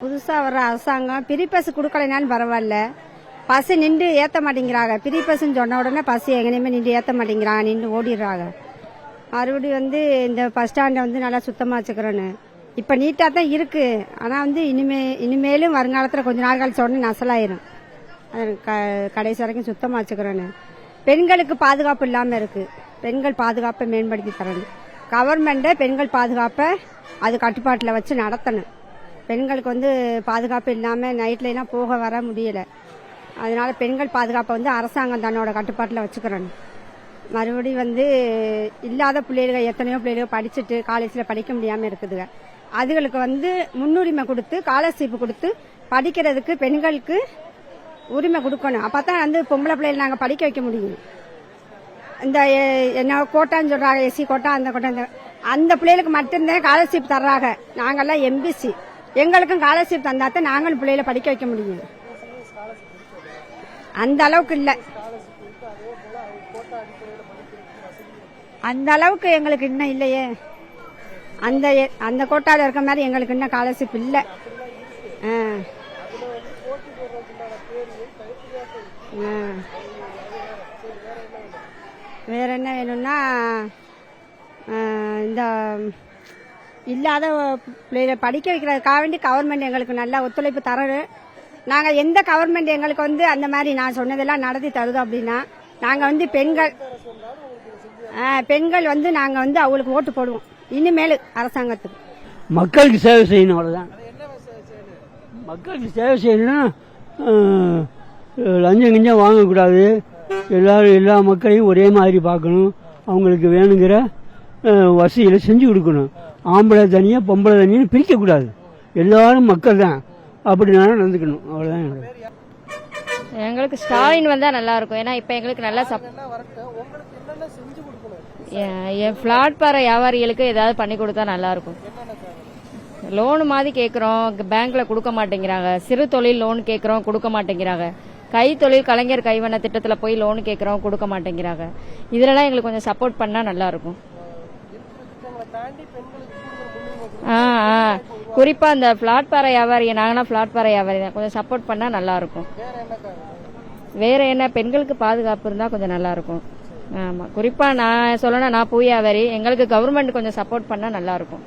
புதுசா வர்ற அரசாங்கம் ஃப்ரீ பஸ் கொடுக்கலைனாலும் பரவாயில்ல, பஸ் நின்று ஏற்ற மாட்டேங்கிறாங்க. ஃப்ரீ பஸ்ன்னு சொன்ன உடனே பஸ் எங்கேயுமே நின்று ஏற்ற மாட்டேங்கிறாங்க, நின்று ஓடிடுறாங்க. மறுபடியும் இந்த பஸ் ஸ்டாண்டை நல்லா சுத்தமாக வச்சுக்கிறோன்னு இப்போ நீட்டாக தான் இருக்கு. ஆனால் இனிமேலும் வருங்காலத்தில் கொஞ்ச நாள் கழிச்ச உடனே நசலாயிரும். கடைசி வரைக்கும் சுத்தமாக வச்சுக்கிறோன்னு. பெண்களுக்கு பாதுகாப்பு இல்லாமல் இருக்கு. பெண்கள் பாதுகாப்பை மேம்படுத்தி தரணும். கவர்மெண்ட்டை பெண்கள் பாதுகாப்பை அது கட்டுப்பாட்டில் வச்சு நடத்தணும். பெண்களுக்கு பாதுகாப்பு இல்லாமல் நைட்லாம் போக வர முடியல. அதனால பெண்கள் பாதுகாப்பை அரசாங்கம் தன்னோட கட்டுப்பாட்டில் வச்சுக்கிறோம். மறுபடியும் இல்லாத பிள்ளைகள் எத்தனையோ பிள்ளைகள் படிச்சுட்டு காலேஜில் படிக்க முடியாமல் இருக்குதுங்க. அதுகளுக்கு முன்னுரிமை கொடுத்து ஸ்காலர்ஷிப் கொடுத்து படிக்கிறதுக்கு பெண்களுக்கு உரிமை கொடுக்கணும். அப்போ தான் பொம்பளை பிள்ளைகள் நாங்கள் படிக்க வைக்க முடியும். இந்த என்ன கோட்டான்னு சொல்றாங்க, எஸ்சி கோட்டா அந்த கோட்டா, அந்த பிள்ளைகளுக்கு மட்டும்தான் ஸ்காலர்ஷிப் தர்றாங்க. நாங்கெல்லாம் எம்பிசி, எங்களுக்கும் ஸ்காலர்ஷிப் தந்தாத்தான் நாங்களும் பிள்ளைகளை படிக்க வைக்க முடியும். அந்த அளவுக்கு இல்ல, அந்த அளவுக்கு எங்களுக்கு இன்னும் இல்லையே. அந்த கோட்டால இருக்க மாதிரி எங்களுக்கு இன்னும் ஸ்காலர்ஷிப் இல்ல. வேற என்ன வேணும்னா, இந்த இல்லாத பிள்ளைகளை படிக்க வைக்கிறதுக்காக வேண்டி கவர்மெண்ட் எங்களுக்கு நல்ல ஒத்துழைப்பு தரணும். நாங்கள் எந்த கவர்மெண்ட் எங்களுக்கு அந்த மாதிரி நான் சொன்னதெல்லாம் நடத்தி தருதோம் அப்படின்னா, நாங்கள் பெண்கள் நாங்கள் அவங்களுக்கு ஓட்டு போடுவோம். இனிமேல் அரசாங்கத்துக்கு மக்களுக்கு சேவை செய்யணும், அவ்வளோதான். மக்களுக்கு சேவை செய்யணும்னா லஞ்சம் கிஞ்சம் வாங்கக்கூடாது. எல்லா மக்களையும் ஒரே மாதிரி பார்க்கணும். அவங்களுக்கு வேணுங்கிற வசதிகளை செஞ்சு கொடுக்கணும். ஆம்பளை தனியாக பொம்பளை தனியாக பிரிக்கக்கூடாது. எல்லாரும் மக்கள் தான், அப்படினால நடந்துக்கணும், அவ்வளோதான். எங்களுக்கு ஸ்டாலின் வந்தா நல்லா இருக்கும். ஏன்னா இப்ப எங்களுக்கு நல்லா என் பிளாட் பாறை வியாபாரிகளுக்கு ஏதாவது பண்ணி கொடுத்தா நல்லா இருக்கும். லோனு மாதிரி கேட்குறோம், பேங்க்ல கொடுக்க மாட்டேங்கிறாங்க. சிறு தொழில் லோன் கேட்குறோம், கொடுக்க மாட்டேங்கிறாங்க. கைத்தொழில் கலைஞர் கைவண்ண திட்டத்தில் போய் லோனு கேட்குறோம், கொடுக்க மாட்டேங்கிறாங்க. இதுலலாம் எங்களுக்கு கொஞ்சம் சப்போர்ட் பண்ணா நல்லா இருக்கும். குறிப்பா அந்த பிளாட் பாறை வியாபாரி, நாங்களாம் பிளாட் பாறை வியாபாரி தான், கொஞ்சம் சப்போர்ட் பண்ணா நல்லா இருக்கும். வேற என்ன, பெண்களுக்கு பாதுகாப்பு இருந்தா கொஞ்சம் நல்லா இருக்கும். ஆமா, குறிப்பா நான் சொல்லணும், நான் பூ வியாபாரி, எங்களுக்கு கவர்மெண்ட் கொஞ்சம் சப்போர்ட் பண்ணா நல்லா இருக்கும்.